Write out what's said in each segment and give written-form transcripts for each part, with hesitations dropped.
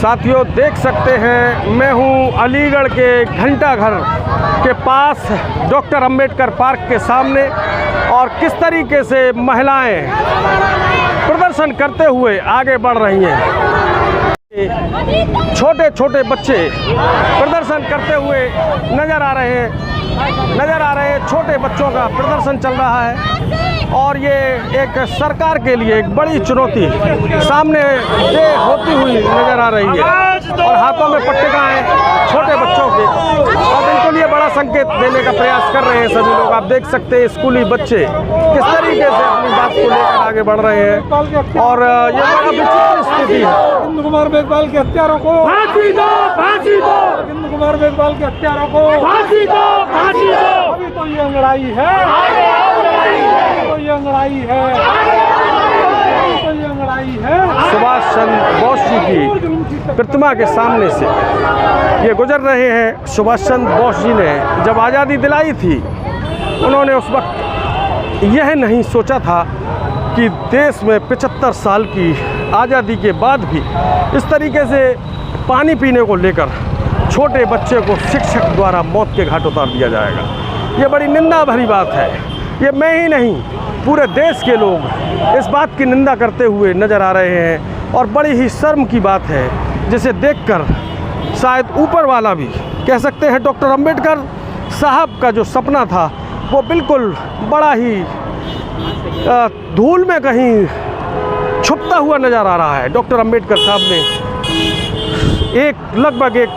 साथियों देख सकते हैं, मैं हूं अलीगढ़ के घंटा घर के पास डॉक्टर अंबेडकर पार्क के सामने, और किस तरीके से महिलाएं प्रदर्शन करते हुए आगे बढ़ रही हैं। छोटे छोटे बच्चे प्रदर्शन करते हुए नज़र आ रहे हैं, छोटे बच्चों का प्रदर्शन चल रहा है। और ये एक सरकार के लिए एक बड़ी चुनौती सामने से होती हुई नज़र आ रही है, और हाथों में पट्टिकाएं छोटे बच्चों के, और इनको लिए बड़ा संकेत देने का प्रयास कर रहे हैं सभी लोग। आप देख सकते हैं स्कूली बच्चे किस तरीके से अपनी बात को लेकर आगे बढ़ रहे हैं, और ये बड़ा विचित्र स्थिति है। अरविंद कुमार मेघवाल के हत्यारों को फांसी दो, फांसी दो। अरविंद कुमार मेघवाल के हत्यारों को फांसी दो, फांसी दो। अभी तो ये लड़ाई है, तो ये लड़ाई है, तो ये लड़ाई है। सुभाष चंद्र बोस जी की प्रतिमा के सामने से ये गुजर रहे हैं। सुभाष चंद्र बोस जी ने जब आज़ादी दिलाई थी, उन्होंने उस वक्त यह नहीं सोचा था कि देश में 75 साल की आज़ादी के बाद भी इस तरीके से पानी पीने को लेकर छोटे बच्चे को शिक्षक द्वारा मौत के घाट उतार दिया जाएगा। ये बड़ी निंदा भरी बात है। ये मैं ही नहीं, पूरे देश के लोग इस बात की निंदा करते हुए नज़र आ रहे हैं, और बड़ी ही शर्म की बात है, जिसे देखकर शायद ऊपर वाला भी कह सकते हैं डॉक्टर अंबेडकर साहब का जो सपना था वो बिल्कुल बड़ा ही धूल में कहीं छुपता हुआ नज़र आ रहा है। डॉक्टर अंबेडकर साहब ने लगभग एक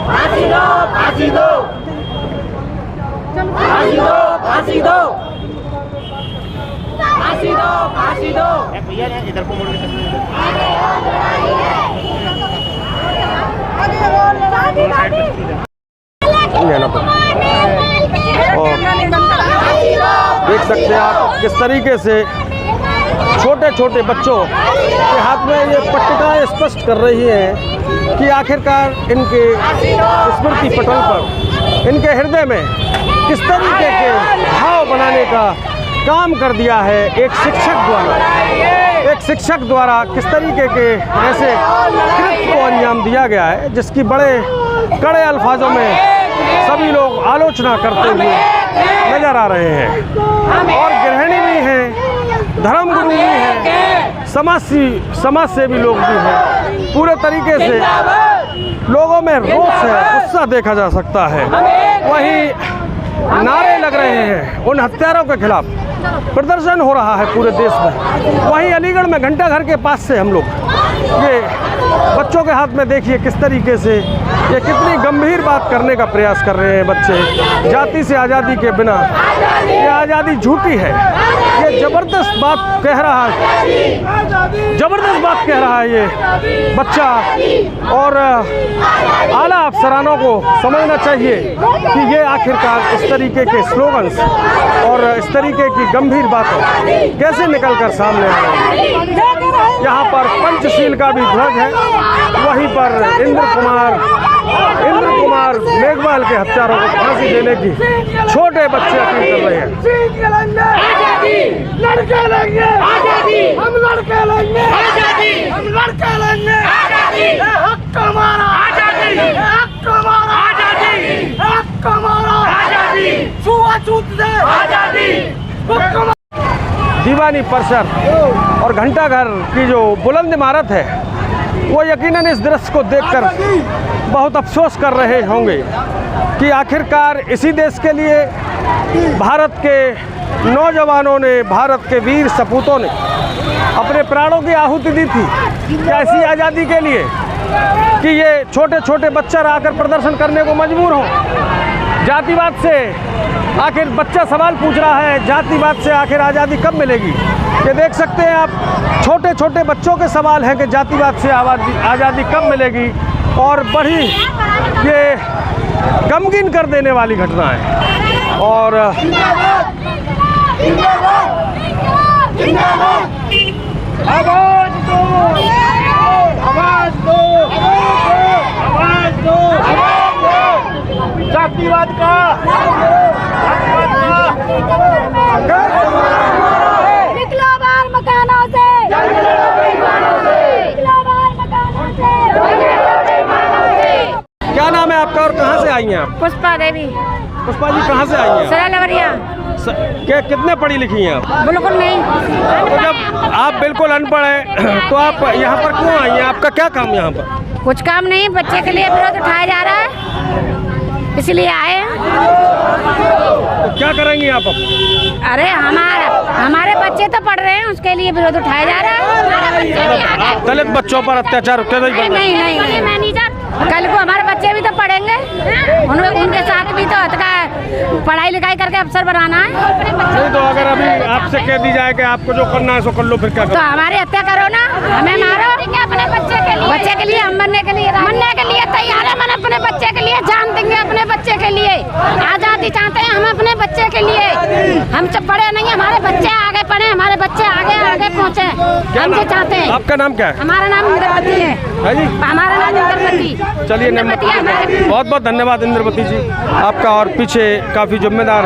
फांसी दो, फांसी दो, फांसी दो, फांसी दो, फांसी दो, फांसी दो। भैया इधर को मुड़ के देख सकते हैं आप किस तरीके से छोटे छोटे बच्चों के हाथ में ये पट्टिकाएं स्पष्ट कर रही हैं कि आखिरकार इनके स्मृति पटल पर, इनके हृदय में किस तरीके के भाव बनाने का काम कर दिया है एक शिक्षक द्वारा किस तरीके के ऐसे कृत्य को अंजाम दिया गया है, जिसकी बड़े कड़े अल्फाजों में सभी लोग आलोचना करते हुए नजर आ रहे हैं। और गृहिणी भी हैं, धर्मगुरु भी हैं, समाज सेवी लोग भी हैं। पूरे तरीके से लोगों में रोष है, गुस्सा देखा जा सकता है। वहीं नारे लग रहे हैं, उन हत्यारों के खिलाफ प्रदर्शन हो रहा है पूरे देश में। वहीं अलीगढ़ में घंटा घर के पास से हम लोग ये बच्चों के हाथ में देखिए किस तरीके से ये कितनी गंभीर बात करने का प्रयास कर रहे हैं बच्चे। जाति से आज़ादी के बिना ये आज़ादी झूठी है, ये ज़बरदस्त बात कह रहा है, ज़बरदस्त बात कह रहा है ये बच्चा। और आला अफसरानों को समझना चाहिए कि ये आखिरकार इस तरीके के स्लोगन्स और इस तरीके की गंभीर बातें कैसे निकल कर सामने आ रही हैं। यहाँ पर पंचशील का भी ध्वज है, वहीं पर इंद्र कुमार मेघवाल के हत्यारों को फांसी देने की छोटे बच्चे अपील कर रहे हैं। लड़के लेंगे आजादी, हम लड़के लेंगे आजादी, हम लड़के लेंगे आजादी। हक हमारा आजादी, हक हमारा आजादी, हक हमारा आजादी, छुआछूत से आजादी। दीवानी परिसर और घंटा घर की जो बुलंद इमारत है, वो यकीनन इस दृश्य को देखकर बहुत अफसोस कर रहे होंगे कि आखिरकार इसी देश के लिए भारत के नौजवानों ने, भारत के वीर सपूतों ने अपने प्राणों की आहुति दी थी क्या ऐसी आज़ादी के लिए कि ये छोटे छोटे बच्चा आकर प्रदर्शन करने को मजबूर हों। जातिवाद से आखिर बच्चा सवाल पूछ रहा है, जातिवाद से आखिर आज़ादी कब मिलेगी। ये देख सकते हैं आप, छोटे छोटे बच्चों के सवाल हैं कि जातिवाद से आज़ादी कब मिलेगी। और बड़ी ये गमगीन कर देने वाली घटना है। और आवाज दो, आवाज दो, आवाज दो, जातिवाद का, निकलो बाहर मकानों से। आई हैं आप? पुष्पा देवी, पुष्पा जी कहाँ से आई हैं? सरलवरिया। क्या कितने पढ़ी लिखी हैं आप? बिल्कुल नहीं। तो जब आप बिल्कुल अनपढ़ हैं तो आप यहाँ पर क्यों आई हैं? आपका क्या काम यहाँ पर? कुछ काम नहीं, बच्चे के लिए विरोध उठाया जा रहा है, इसलिए आए हैं। तो क्या करेंगी आप अब? अरे हमारे बच्चे तो पढ़ रहे हैं, उसके लिए विरोध उठाया जा रहा है। दलित बच्चों पर अत्याचार होते नहीं? नहीं मैनेजर, कल को हमारे बच्चे भी तो पढ़ेंगे, उनके साथ भी तो पढ़ाई लिखाई करके अफसर बनाना है। नहीं तो अगर अभी आपसे कह दी जाए कि आपको जो करना है सो कर लो, फिर क्या तो करो? हमारी हत्या करो ना, हमें मारो। अपने बच्चे के लिए हम मरने के लिए तैयार है। हम अपने बच्चे के लिए जान देंगे, अपने बच्चे के लिए आजादी चाहते हैं हम अपने बच्चे के लिए। हम सब पढ़े नहीं, हमारे बच्चे आगे पढ़े, हमारे बच्चे आगे पहुँचे, हम जो चाहते हैं। आपका नाम क्या है? हमारा नाम इंद्रवती है। जी हमारा नाम इंद्रवती। चलिए बहुत बहुत धन्यवाद इंद्रवती जी आपका। और पीछे काफ़ी जिम्मेदार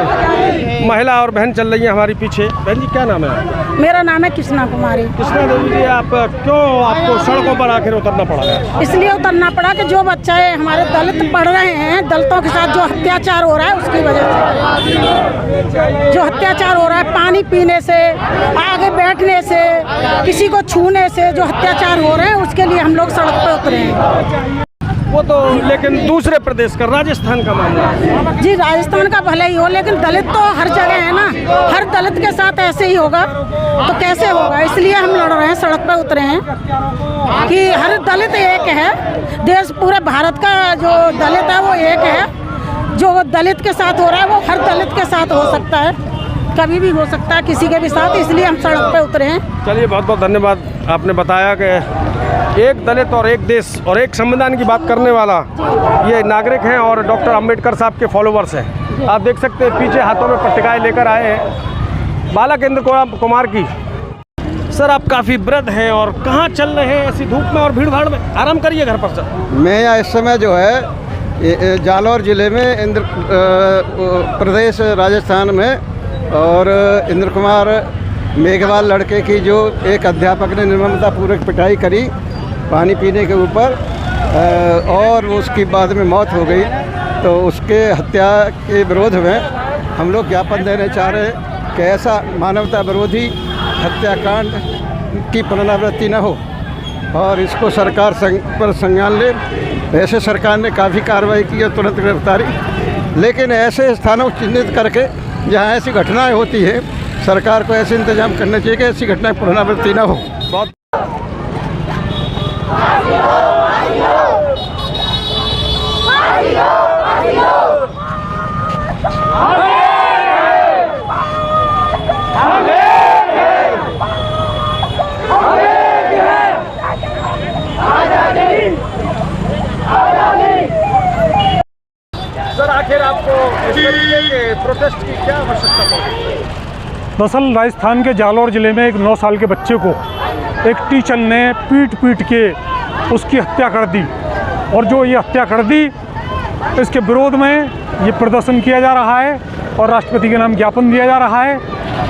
महिला और बहन चल रही है हमारी पीछे। बहन जी क्या नाम है आपका? मेरा नाम है कृष्णा कुमारी। कृष्णा देवी जी, आप क्यों आपको सड़कों पर आखिर उतरना पड़ा है? इसलिए उतरना पड़ा कि जो बच्चे हमारे दलित पढ़ रहे हैं, दलितों के साथ जो अत्याचार हो रहा है उसकी वजह से, जो अत्याचार हो रहा है पानी पीने से, आगे बैठने से, किसी को छूने से जो अत्याचार हो रहे हैं, उसके लिए हम लोग सड़क पर उतरे हैं। वो तो लेकिन दूसरे प्रदेश का, राजस्थान का मामला है। जी राजस्थान का भले ही हो, लेकिन दलित तो हर जगह है ना। हर दलित के साथ ऐसे ही होगा तो कैसे होगा? इसलिए हम लड़ रहे हैं, सड़क पर उतरे हैं कि हर दलित एक है। देश पूरे भारत का जो दलित है वो एक है। जो दलित के साथ हो रहा है वो हर दलित के साथ हो सकता है, कभी भी हो सकता है किसी के भी साथ, इसलिए हम सड़क पे उतरे हैं। चलिए बहुत बहुत धन्यवाद। आपने बताया कि एक दलित और एक देश और एक संविधान की बात करने वाला ये नागरिक हैं और डॉक्टर अंबेडकर साहब के फॉलोवर्स हैं। आप देख सकते हैं पीछे हाथों में पट्टिकाएँ लेकर आए हैं बालक इंद्र कुमार की। सर आप काफ़ी वृद्ध हैं और कहाँ चल रहे हैं ऐसी धूप में और भीड़ भाड़ में? आराम करिए घर पर सर। मैं यहाँ इस समय जो है जालौर ज़िले में प्रदेश राजस्थान में, और इंद्र कुमार मेघवाल लड़के की जो एक अध्यापक ने निर्ममतापूर्वक पिटाई करी पानी पीने के ऊपर, और उसकी बाद में मौत हो गई, तो उसके हत्या के विरोध में हम लोग ज्ञापन देने चाह रहे हैं कि ऐसा मानवता विरोधी हत्याकांड की पुनरावृत्ति न हो और इसको सरकार पर संज्ञान ले। वैसे सरकार ने काफ़ी कार्रवाई की है, तुरंत गिरफ्तारी, लेकिन ऐसे स्थानों को चिन्हित करके जहाँ ऐसी घटनाएं होती है सरकार को ऐसे इंतजाम करना चाहिए कि ऐसी घटनाएं पुनरावृत्ति न हो। बहुत सर आखिर आपको इस तरीके के प्रोटेस्ट की क्या आवश्यकता पड़ी? दरअसल राजस्थान के जालौर ज़िले में एक 9 साल के बच्चे को एक टीचर ने पीट के उसकी हत्या कर दी, और जो ये हत्या कर दी इसके विरोध में ये प्रदर्शन किया जा रहा है और राष्ट्रपति के नाम ज्ञापन दिया जा रहा है।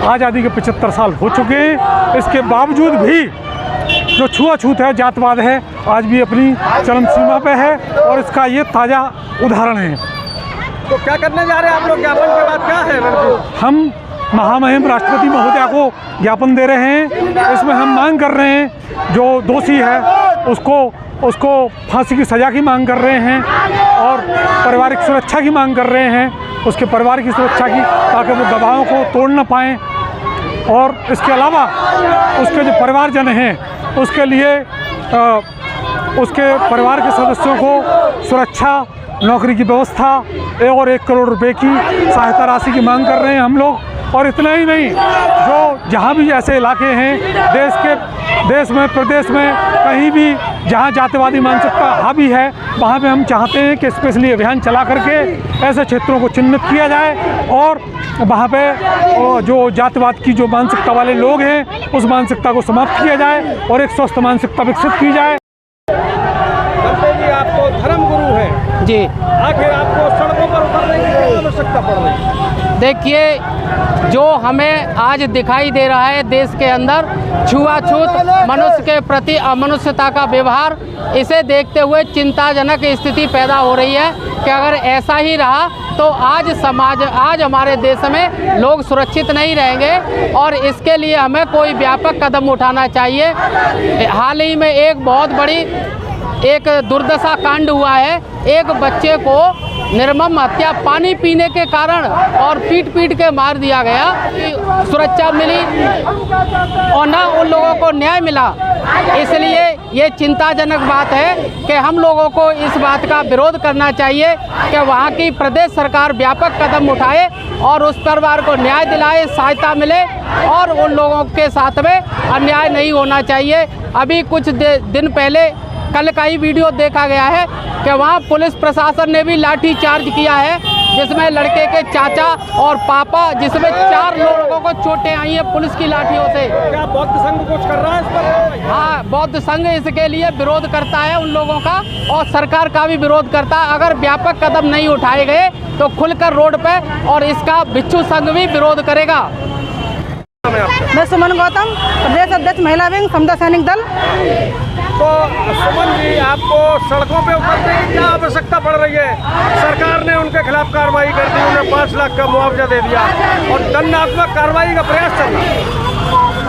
आज़ादी के 75 साल हो चुके हैं, इसके बावजूद भी जो छुआछूत है, जातवाद है, आज भी अपनी चरम सीमा पे है, और इसका ये ताज़ा उदाहरण है। तो क्या करने जा रहे हैं आप लोग? ज्ञापन के बाद क्या है रणनीति? हम महामहिम राष्ट्रपति महोदया को ज्ञापन दे रहे हैं। इसमें हम मांग कर रहे हैं जो दोषी है उसको फांसी की सज़ा की मांग कर रहे हैं, और पारिवारिक सुरक्षा की मांग कर रहे हैं, उसके परिवार की सुरक्षा की, ताकि वो गवाहों को तोड़ न पाएँ। और इसके अलावा उसके जो परिवारजन हैं उसके लिए उसके परिवार के सदस्यों को सुरक्षा, नौकरी की व्यवस्था और 1 करोड़ रुपए की सहायता राशि की मांग कर रहे हैं हम लोग। और इतना ही नहीं, जो जहाँ भी ऐसे इलाके हैं देश में, प्रदेश में, कहीं भी जहाँ जातिवादी मानसिकता हावी है, वहाँ पे हम चाहते हैं कि स्पेशली अभियान चला करके ऐसे क्षेत्रों को चिन्हित किया जाए और वहाँ पे जो जातिवाद की जो मानसिकता वाले लोग हैं उस मानसिकता को समाप्त किया जाए और एक स्वस्थ मानसिकता विकसित की जाए। आपको धर्म गुरु है जी, आखिर आपको सड़कों पर उतरने की आवश्यकता पड़ रही है? देखिए, जो हमें आज दिखाई दे रहा है देश के अंदर छुआछूत, मनुष्य के प्रति अमनुष्यता का व्यवहार, इसे देखते हुए चिंताजनक स्थिति पैदा हो रही है कि अगर ऐसा ही रहा तो आज हमारे देश में लोग सुरक्षित नहीं रहेंगे और इसके लिए हमें कोई व्यापक कदम उठाना चाहिए। हाल ही में एक बहुत बड़ी दुर्दशा कांड हुआ है। एक बच्चे को निर्मम हत्या पानी पीने के कारण और पीट के मार दिया गया। सुरक्षा मिली और ना उन लोगों को न्याय मिला। इसलिए ये चिंताजनक बात है कि हम लोगों को इस बात का विरोध करना चाहिए कि वहाँ की प्रदेश सरकार व्यापक कदम उठाए और उस परिवार को न्याय दिलाए, सहायता मिले और उन लोगों के साथ में अन्याय नहीं होना चाहिए। अभी कुछ दिन पहले कल का ही वीडियो देखा गया है कि वहाँ पुलिस प्रशासन ने भी लाठी चार्ज किया है, जिसमें लड़के के चाचा और पापा, जिसमें 4 लोगों को चोटें आई हैं पुलिस की लाठियों से। क्या बौद्ध संघ कुछ कर रहा है इस पर? हाँ, बौद्ध संघ इसके लिए विरोध करता है उन लोगों का और सरकार का भी विरोध करता है। अगर व्यापक कदम नहीं उठाए गए तो खुलकर रोड पे और इसका भिक्षु संघ भी विरोध करेगा। मैं सुमन गौतम, प्रदेश अध्यक्ष महिला विंग समता सैनिक दल। तो सुमन जी, आपको सड़कों पे उतरने की क्या आवश्यकता पड़ रही है? सरकार ने उनके खिलाफ कार्रवाई कर दी, उन्हें 5 लाख का मुआवजा दे दिया और दंडात्मक कार्रवाई का प्रयास चल रहा है।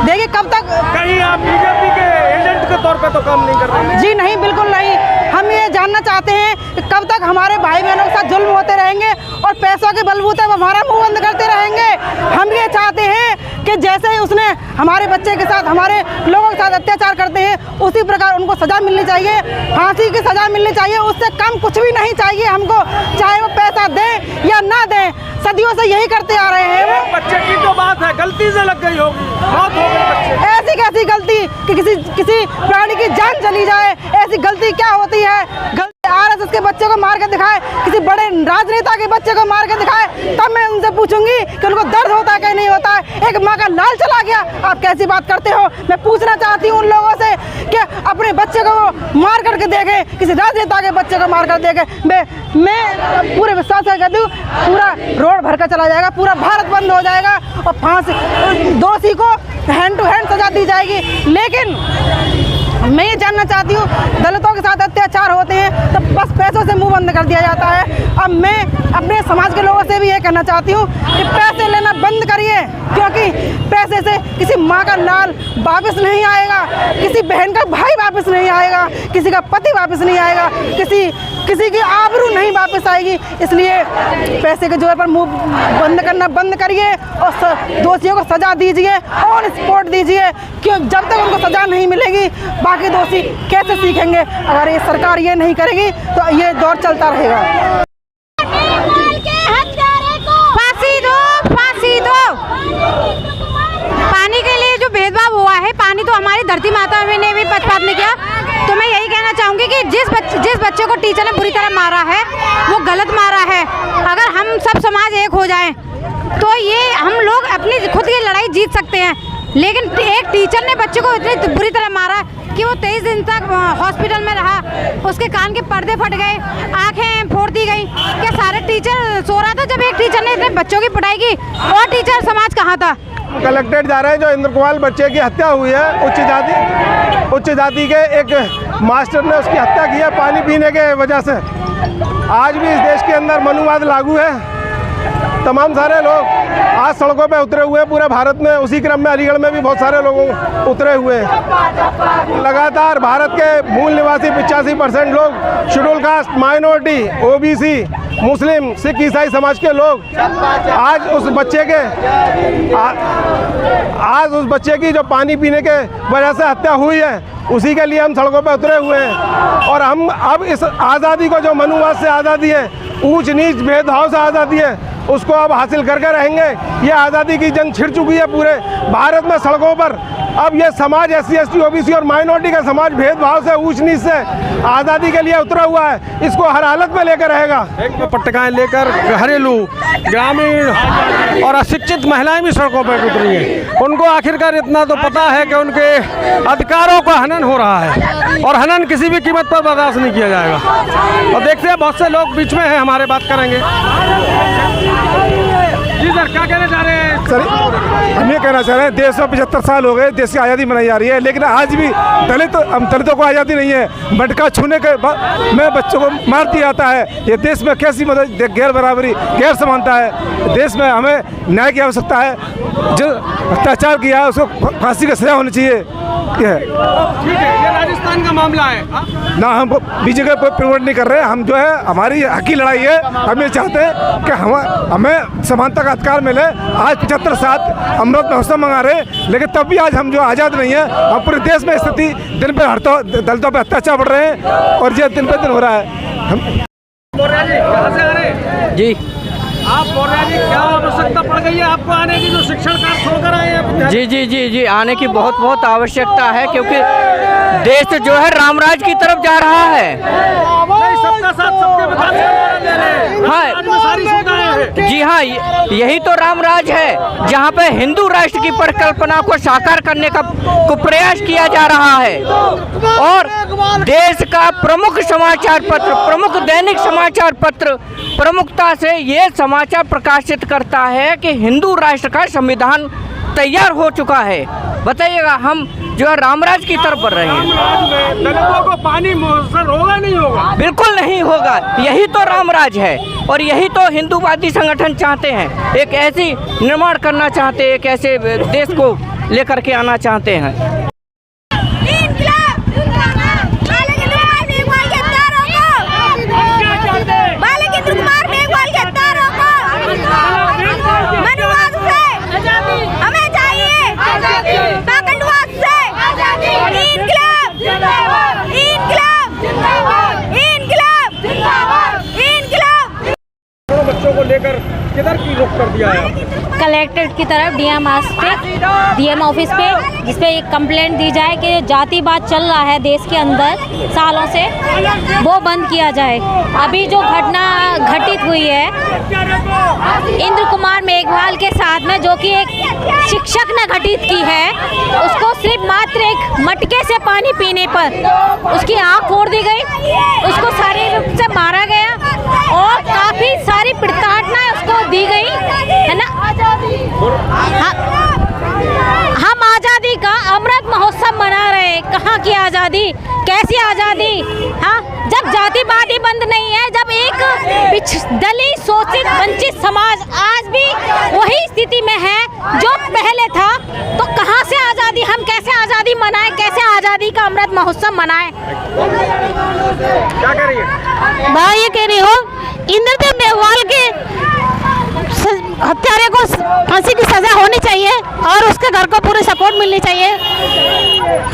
देखिए कब तक, कहीं आप बीजेपी के एजेंट के तौर पे तो काम नहीं कर रहे? जी नहीं, बिल्कुल नहीं। हम ये जानना चाहते हैं कि कब तक हमारे भाई बहनों के साथ जुल्म होते रहेंगे और पैसों के बलबूते वो हमारा मुंह बंद करते रहेंगे। हम ये चाहते हैं कि जैसे ही उसने हमारे बच्चे के साथ, हमारे लोगों के साथ अत्याचार करते हैं, उसी प्रकार उनको सज़ा मिलनी चाहिए, फांसी की सज़ा मिलनी चाहिए। उससे कम कुछ भी नहीं चाहिए हमको, चाहे वो पैसा दें या ना दें। सदियों से यही करते आ रहे हैं। वो बच्चे की तो बात है, गलती से लग गई होगी, मौत हो गई बच्चे। ऐसी कैसी गलती कि किसी प्राणी की जान चली जाए? ऐसी गलती क्या होती है? आरएसएस के बच्चे को मार के दिखाए, किसी बड़े राजनेता के बच्चे को मार के दिखाए, तब मैं उनसे पूछूंगी कि उनको दर्द होता है कि नहीं होता है। एक माँ का लाल चला गया, आप कैसी बात करते हो? मैं पूछना चाहती हूँ उन लोगों से कि अपने बच्चे को मार करके देखे, किसी राजनेता के बच्चे को मार कर देखे। मैं पूरे विश्वास से कहती हूँ, पूरा रोड भर कर चला जाएगा, पूरा भारत बंद हो जाएगा और फांसी दोषी को हैंड टू हैंड सजा दी जाएगी। लेकिन मैं ये जानना चाहती हूँ, दलितों के साथ अत्याचार होते हैं तो बस पैसों से मुंह बंद कर दिया जाता है। अब मैं अपने समाज के लोगों से भी ये कहना चाहती हूँ कि पैसे लेना बंद करिए, क्योंकि पैसे से किसी माँ का लाल वापस नहीं आएगा, किसी बहन का भाई वापस नहीं आएगा, किसी का पति वापस नहीं आएगा, किसी की आबरू नहीं वापस आएगी। इसलिए पैसे के जोर पर मुंह बंद करना बंद करिए और दोषियों को सजा दीजिए और स्पॉट दीजिए, क्यों जब तक उनको सजा नहीं मिलेगी बाकी दोषी कैसे सीखेंगे? अगर ये सरकार ये नहीं करेगी तो ये दौर चलता रहेगा। फांसी दो, फांसी दो। पानी के लिए जो भेदभाव हुआ है, पानी तो हमारी धरती माता ने भी पक्षपात नहीं किया। तो मैं यही कहना चाहूँगी कि जिस बच्चे को टीचर ने बुरी तरह मारा है वो गलत मारा है। अगर हम सब समाज एक हो जाएं तो ये हम लोग अपनी खुद की लड़ाई जीत सकते हैं। लेकिन एक टीचर ने बच्चे को इतनी बुरी तरह मारा कि वो 23 दिन तक हॉस्पिटल में रहा, उसके कान के पर्दे फट गए, आंखें फोड़ दी गई। क्या सारे टीचर सो रहा था जब एक टीचर ने इतने बच्चों की पिटाई की? और टीचर समाज कहाँ था? कलेक्ट्रेट जा रहे हैं, जो इंद्र कुमार बच्चे की हत्या हुई है, उच्च जाति के एक मास्टर ने उसकी हत्या की है पानी पीने के वजह से। आज भी इस देश के अंदर मनुवाद लागू है। तमाम सारे लोग आज सड़कों पे उतरे हुए हैं पूरे भारत में। उसी क्रम में अलीगढ़ में भी बहुत सारे लोग उतरे हुए हैं। लगातार भारत के मूल निवासी 85% लोग, शेड्यूल कास्ट, माइनॉरिटी, ओबीसी, मुस्लिम, सिख, ईसाई समाज के लोग आज उस बच्चे की जो पानी पीने के वजह से हत्या हुई है, उसी के लिए हम सड़कों पर उतरे हुए हैं। और हम अब इस आज़ादी को, जो मनुवाद से आज़ादी है, ऊंच नीच भेदभाव से आज़ादी है, उसको अब हासिल करके रहेंगे। ये आज़ादी की जंग छिड़ चुकी है पूरे भारत में सड़कों पर। अब ये समाज SC, ST, OBC और माइनॉरिटी का समाज भेदभाव से, ऊंच नीच से आज़ादी के लिए उतरा हुआ है। इसको हर हालत में लेकर रहेगा। एक में पट्टिकाएं लेकर घरेलू, ग्रामीण और अशिक्षित महिलाएं भी सड़कों पर उतरी हैं। उनको आखिरकार इतना तो पता है कि उनके अधिकारों का हनन हो रहा है और हनन किसी भी कीमत पर बर्दाश्त नहीं किया जाएगा। और देखते हैं बहुत से लोग बीच में हैं, हमारे बात करेंगे। जी सर, क्या कहना चाह रहे हैं? सर, हम ये कहना चाह रहे हैं, देश में 75 साल हो गए, देश की आज़ादी मनाई जा रही है, लेकिन आज भी दलितों को आज़ादी नहीं है। मटका छूने के में बच्चों को मार दिया जाता है। ये देश में कैसी मतलब गैर बराबरी, गैर समानता है। देश में हमें न्याय की आवश्यकता है। जो अत्याचार किया है उसको फांसी की सजा होनी चाहिए। ठीक है, ये राजस्थान का मामला है ना, हम बीजेपी को प्रमोट नहीं कर रहे हैं। हम जो है, हमारी हक की लड़ाई है। हम ये चाहते हैं कि हमें समानता का अधिकार मिले। आज 75 साल अमृत महोत्सव मना रहे, लेकिन तब भी आज हम जो आज़ाद नहीं है। अब पूरे देश में स्थिति दिन पर दलितों पर अत्याचार बढ़ रहे हैं और ये दिन पर दिन हो रहा है। हम कहाँ से आ रहे हैं? जी, आप बोल रहे हैं जी, क्या आवश्यकता पड़ गई है आपको आने की, जो शिक्षण कार्य छोड़कर आए हैं? जी, आने की बहुत आवश्यकता है, क्योंकि देश जो है रामराज की तरफ जा रहा है। नहीं, सबका साथ सबके विकास का नारा दे रहे हैं। हाँ, सारी सुविधाएं हैं। जी हाँ, यही तो रामराज है, जहाँ पे हिंदू राष्ट्र की परिकल्पना को साकार करने का प्रयास किया जा रहा है। और देश का प्रमुख समाचार पत्र, प्रमुख दैनिक समाचार पत्र प्रमुखता से ये समाचार प्रकाशित करता है कि हिंदू राष्ट्र का संविधान तैयार हो चुका है। बताइएगा, हम जो है रामराज की तरफ बढ़ रहे हैं। रामराज में दलितों को पानी मुयस्सर होगा नहीं होगा? बिल्कुल नहीं होगा। यही तो रामराज है और यही तो हिंदूवादी संगठन चाहते हैं। एक ऐसी निर्माण करना चाहते हैं, एक ऐसे देश को लेकर के आना चाहते हैं। बच्चों को लेकर किधर की रुख कर दिया है? कलेक्ट्रेट की तरफ डीएम ऑफिस पे, जिसपे एक कंप्लेंट दी जाए कि जातिवाद चल रहा है देश के अंदर सालों से, वो बंद किया जाए। अभी जो घटना घटित हुई है इंद्र कुमार मेघवाल के साथ में, जो कि एक शिक्षक ने घटित की है, उसको सिर्फ मात्र एक मटके से पानी पीने पर उसकी आँख फोड़ दी गई, उसको शारीरिक रूप से मारा गया और काफ़ी सारी प्रताड़ना उसको दी गई है ना। हम आज़ादी का अमृत महोत्सव मना रहे हैं। कहाँ की आज़ादी, कैसी आज़ादी? हाँ, जब जातिवादी बंद नहीं है, जब एक दलित शोषित वंचित समाज आज भी वही स्थिति में है जो पहले था, तो कहाँ से आज़ादी? हम कैसे आज़ादी मनाएं, कैसे आज़ादी का अमृत महोत्सव मनाएं? क्या कह रही है? मैं ये कह रही हूँ, इंद्रदेव मेघवाल के हत्यारे को फांसी की सजा होनी चाहिए और उसके घर को पूरी सपोर्ट मिलनी चाहिए।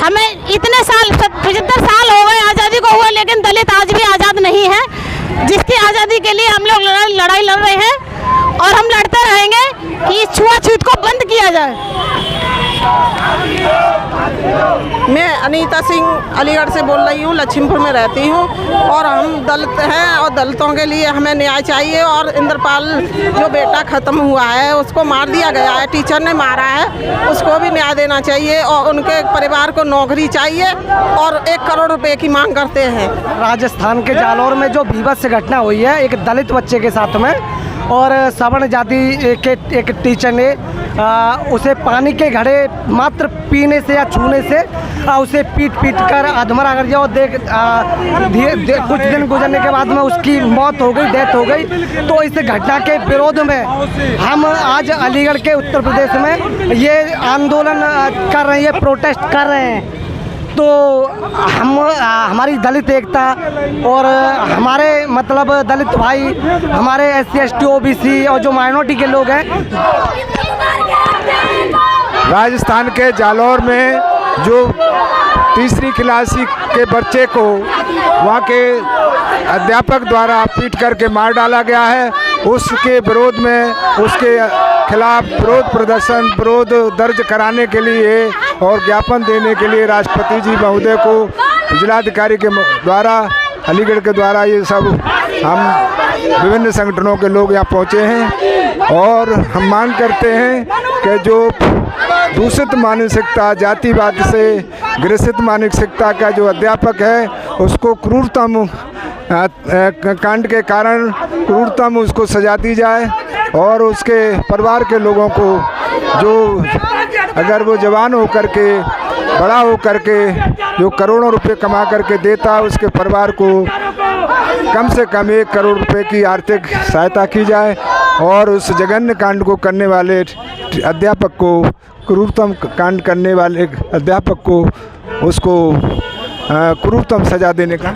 हमें इतने साल 75 साल हो गए आज़ादी को हुए, लेकिन दलित आज भी आज़ाद नहीं है, जिसकी आज़ादी के लिए हम लोग लड़ाई लड़ रहे हैं और हम लड़ते रहेंगे कि इस छुआछूत को बंद किया जाए। मैं अनीता सिंह अलीगढ़ से बोल रही हूँ, लक्ष्मीपुर में रहती हूँ और हम दलित हैं और दलितों के लिए हमें न्याय चाहिए। और इंद्रपाल जो बेटा ख़त्म हुआ है उसको मार दिया गया है, टीचर ने मारा है, उसको भी न्याय देना चाहिए और उनके परिवार को नौकरी चाहिए और 1 करोड़ रुपए की मांग करते हैं। राजस्थान के जालौर में जो बीभत्स घटना हुई है एक दलित बच्चे के साथ में, और सवर्ण जाति के एक टीचर ने उसे पानी के घड़े मात्र पीने से या छूने से उसे पीट कर अधमरा कर दिया और कुछ दिन गुजरने के बाद में उसकी मौत हो गई, डेथ हो गई। तो इस घटना के विरोध में हम आज अलीगढ़ के उत्तर प्रदेश में ये आंदोलन कर रहे हैं, ये प्रोटेस्ट कर रहे हैं। तो हमारी दलित एकता और हमारे मतलब दलित भाई, हमारे SC ST OBC और जो माइनॉरिटी के लोग हैं, राजस्थान के जालौर में जो तीसरी क्लासी के बच्चे को वहाँ के अध्यापक द्वारा पीट करके मार डाला गया है, उसके विरोध में, उसके खिलाफ विरोध प्रदर्शन, विरोध दर्ज कराने के लिए और ज्ञापन देने के लिए राष्ट्रपति जी महोदय को जिलाधिकारी के द्वारा, अलीगढ़ के द्वारा, ये सब हम विभिन्न संगठनों के लोग यहाँ पहुँचे हैं और हम मांग करते हैं कि जो दूषित मानसिकता, जातिवाद से ग्रसित मानसिकता का जो अध्यापक है उसको क्रूरतम कांड के कारण क्रूरतम उसको सजा दी जाए और उसके परिवार के लोगों को जो अगर वो जवान हो करके बड़ा हो करके जो करोड़ों रुपए कमा करके देता उसके परिवार को कम से कम 1 करोड़ रुपए की आर्थिक सहायता की जाए और उस जघन्य कांड को करने वाले अध्यापक को क्रूरतम कांड करने वाले अध्यापक को उसको क्रूरतम सजा देने का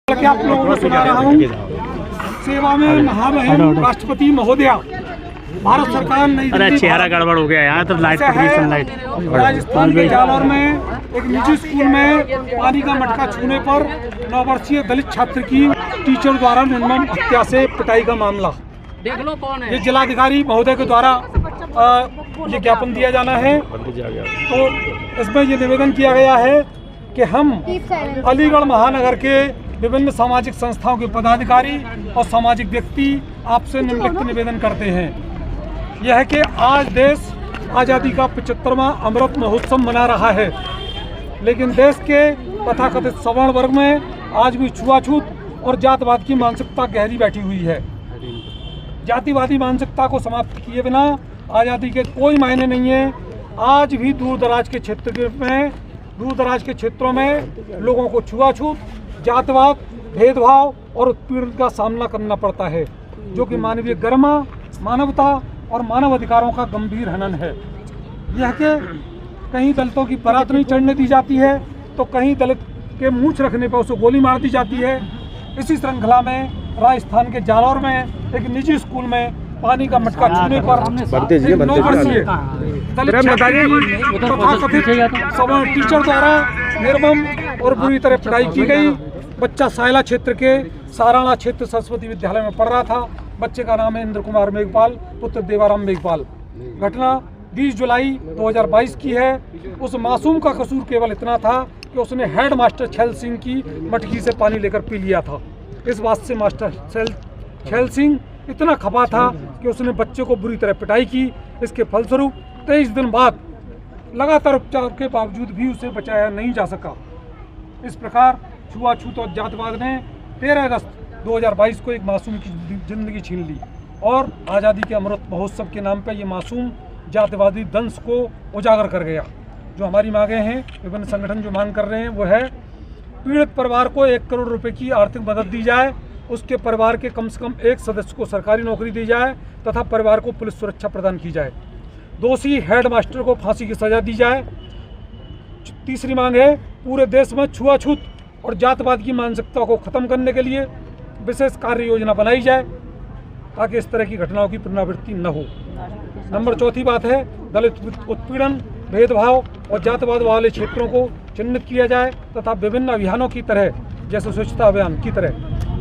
आप लोगों को सुना रहा हूँ। सेवा में महामहिम राष्ट्रपति महोदया भारत सरकार नई दिल्ली चेहरा गड़बड़ हो गया यहाँ तो लाइट राजस्थान के जालौर में एक निजी स्कूल में पानी का मटका छूने पर 9 वर्षीय दलित छात्र की टीचर द्वारा निर्मम हत्या से पिटाई का मामला। देख लो कौन है। ये जिलाधिकारी महोदय के द्वारा ये ज्ञापन दिया जाना है। तो इसमें ये निवेदन किया गया है कि हम अलीगढ़ महानगर के विभिन्न सामाजिक संस्थाओं के पदाधिकारी और सामाजिक व्यक्ति आपसे निम्नलिखित निवेदन करते हैं। यह है कि आज देश आज़ादी का 75वां अमृत महोत्सव मना रहा है, लेकिन देश के तथाकथित सवर्ण वर्ग में आज भी छुआछूत और जातवाद की मानसिकता गहरी बैठी हुई है। जातिवादी मानसिकता को समाप्त किए बिना आज़ादी के कोई मायने नहीं है। आज भी दूर दराज के क्षेत्रों में लोगों को छुआछूत, जातवाद, भेदभाव और उत्पीड़न का सामना करना पड़ता है, जो कि मानवीय गरिमा, मानवता और मानव अधिकारों का गंभीर हनन है। यह कि कहीं दलितों की बारात नहीं चढ़ने दी जाती है तो कहीं दलित के मूंछ रखने पर उसे गोली मार दी जाती है। इसी श्रृंखला में राजस्थान के जालौर में एक निजी स्कूल में पानी का मटका छूने पर 9 वर्षीय दलित टीचर द्वारा निर्मम और बुरी तरह पिटाई की गई। बच्चा सायला क्षेत्र के साराणा क्षेत्र सरस्वती विद्यालय में पढ़ रहा था। बच्चे का नाम है इंद्र कुमार मेघपाल, पुत्र देवाराम मेघपाल। घटना 20 जुलाई 2022 की है। उस मासूम का कसूर केवल इतना था कि उसने हेड मास्टर छैल सिंह की मटकी से पानी लेकर पी लिया था। इस बात से मास्टर छैल सिंह इतना खपा था कि उसने बच्चे को बुरी तरह पिटाई की। इसके फलस्वरूप 23 दिन बाद लगातार उपचार के बावजूद भी उसे बचाया नहीं जा सका। इस प्रकार छुआछूत और जातवाद ने 13 अगस्त 2022 को एक मासूम की जिंदगी छीन ली और आज़ादी के अमृत महोत्सव के नाम पर ये मासूम जातिवादी दंश को उजागर कर गया। जो हमारी मांगे हैं, विभिन्न संगठन जो मांग कर रहे हैं वो है पीड़ित परिवार को 1 करोड़ रुपए की आर्थिक मदद दी जाए, उसके परिवार के कम से कम एक सदस्य को सरकारी नौकरी दी जाए तथा परिवार को पुलिस सुरक्षा प्रदान की जाए। दोषी हेड मास्टर को फांसी की सजा दी जाए। तीसरी मांग है पूरे देश में छुआछूत और जातवाद की मानसिकता को खत्म करने के लिए विशेष कार्य योजना बनाई जाए ताकि इस तरह की घटनाओं की पुनरावृत्ति न हो। नंबर चौथी बात है दलित उत्पीड़न, भेदभाव और जातवाद वाले क्षेत्रों को चिन्हित किया जाए तथा विभिन्न अभियानों की तरह जैसे स्वच्छता अभियान की तरह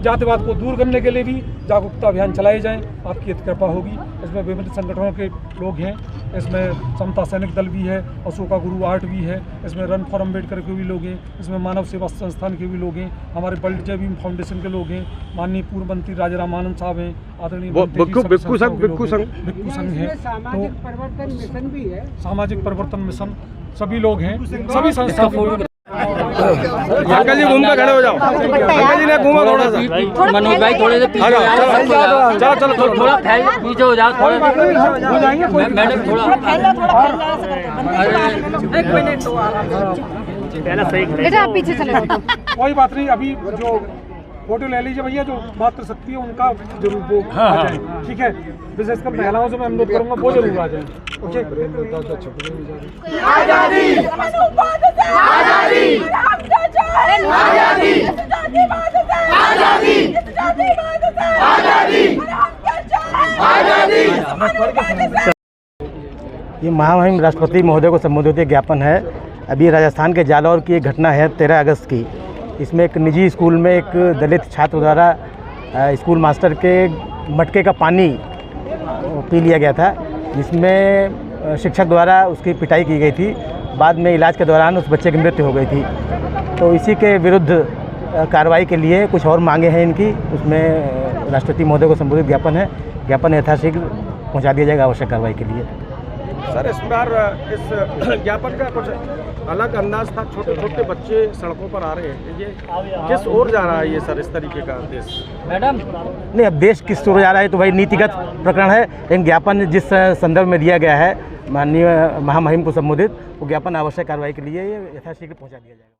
जातिवाद को दूर करने के लिए भी जागरूकता अभियान चलाए जाएं। आपकी कृपा होगी। इसमें विभिन्न संगठनों के लोग हैं, इसमें समता सैनिक दल भी है, अशोका गुरु आर्ट भी है, इसमें रन फॉर अम्बेडकर के भी लोग हैं, इसमें मानव सेवा संस्थान के भी लोग हैं, हमारे बल्ट जय भीम फाउंडेशन के लोग हैं, माननीय पूर्व मंत्री राजा रामानंद साहब हैं, आदरणीय भिक्खू संघ है, सामाजिक परिवर्तन मिशन सभी लोग हैं, सभी संस्थाओं। अंकल जी घूम कर खड़े हो जाओ। अंकल जी ने घूमा थोड़ा सा। मनोज भाई थोड़े से पीछे चलो थोड़ा पीछे हो जाओ। मैडम थोड़ा बेटा आप पीछे चले जाओ। कोई बात नहीं, अभी जो फोटो ले लीजिए भैया, जो मात्र शक्ति है उनका जरूर वो आ जाए। ठीक है, विशेषकर महिलाओं से मैं अनुरोध करूंगा वो जरूर आ जाए। ओके। आजादी, आजादी, आजादी, आजादी, आजादी। ये महामहिम राष्ट्रपति महोदय को संबोधित ज्ञापन है। अभी राजस्थान के जालौर की एक घटना है 13 अगस्त की। इसमें एक निजी स्कूल में एक दलित छात्र द्वारा स्कूल मास्टर के मटके का पानी पी लिया गया था, जिसमें शिक्षक द्वारा उसकी पिटाई की गई थी। बाद में इलाज के दौरान उस बच्चे की मृत्यु हो गई थी। तो इसी के विरुद्ध कार्रवाई के लिए कुछ और मांगे हैं इनकी। उसमें राष्ट्रपति महोदय को संबोधित ज्ञापन है। ज्ञापन यथाशीघ्र पहुँचा दिया जाएगा आवश्यक कार्रवाई के लिए। सर, इस बार इस ज्ञापन का कुछ अलग अंदाज था, छोटे छोटे बच्चे सड़कों पर आ रहे हैं, ये किस ओर जा रहा है ये सर, इस तरीके का देश? नहीं, अब देश किस ओर जा रहा है तो भाई नीतिगत प्रकरण है, लेकिन ज्ञापन जिस संदर्भ में दिया गया है माननीय महामहिम को संबोधित, वो ज्ञापन आवश्यक कार्रवाई के लिए यथाशीघ्र पहुँचा दिया जाएगा।